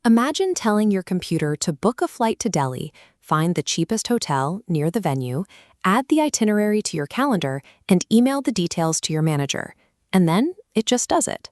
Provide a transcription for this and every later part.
Imagine telling your computer to book a flight to Delhi, find the cheapest hotel near the venue, add the itinerary to your calendar, and email the details to your manager. And then it just does it.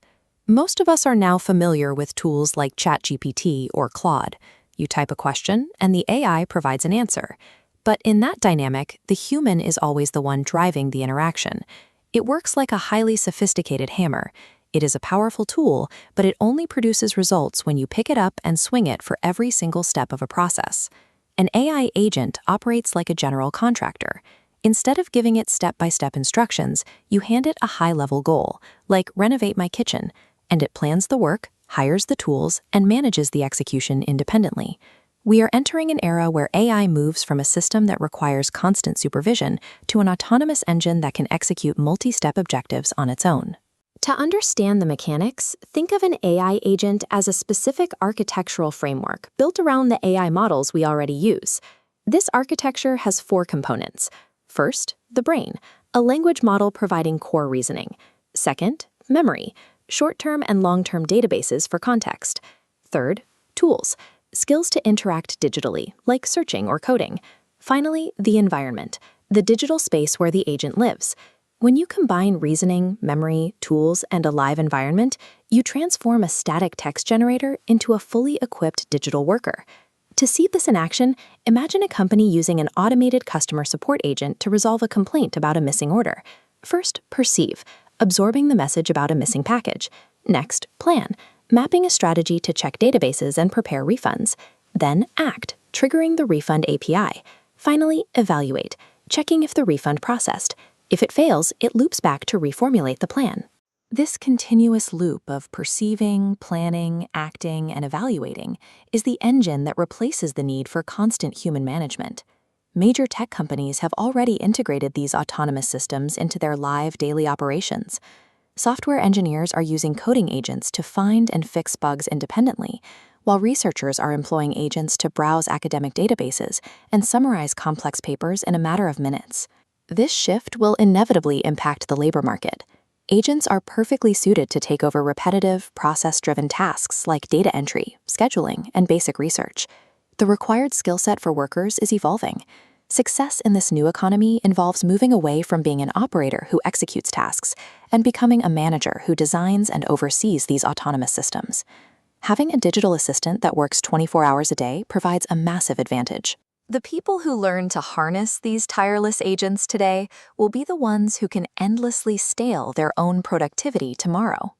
Most of us are now familiar with tools like ChatGPT or Claude. You type a question, and the AI provides an answer. But in that dynamic, the human is always the one driving the interaction. It works like a highly sophisticated hammer. It is a powerful tool, but it only produces results when you pick it up and swing it for every single step of a process. An AI agent operates like a general contractor. Instead of giving it step-by-step instructions, you hand it a high-level goal, like renovate my kitchen, and it plans the work, hires the tools, and manages the execution independently. We are entering an era where AI moves from a system that requires constant supervision to an autonomous engine that can execute multi-step objectives on its own. To understand the mechanics, think of an AI agent as a specific architectural framework built around the AI models we already use. This architecture has four components. First, the brain, a language model providing core reasoning. Second, memory, short-term and long-term databases for context. Third, tools, skills to interact digitally, like searching or coding. Finally, the environment, the digital space where the agent lives. When you combine reasoning, memory, tools, and a live environment, you transform a static text generator into a fully equipped digital worker. To see this in action, imagine a company using an automated customer support agent to resolve a complaint about a missing order. First, perceive, absorbing the message about a missing package. Next, plan, mapping a strategy to check databases and prepare refunds. Then, act, triggering the refund API. Finally, evaluate, checking if the refund processed. If it fails, it loops back to reformulate the plan. This continuous loop of perceiving, planning, acting, and evaluating is the engine that replaces the need for constant human management. Major tech companies have already integrated these autonomous systems into their live daily operations. Software engineers are using coding agents to find and fix bugs independently, while researchers are employing agents to browse academic databases and summarize complex papers in a matter of minutes. This shift will inevitably impact the labor market. Agents are perfectly suited to take over repetitive, process-driven tasks like data entry, scheduling, and basic research. The required skill set for workers is evolving. Success in this new economy involves moving away from being an operator who executes tasks and becoming a manager who designs and oversees these autonomous systems. Having a digital assistant that works 24 hours a day provides a massive advantage. The people who learn to harness these tireless agents today will be the ones who can endlessly scale their own productivity tomorrow.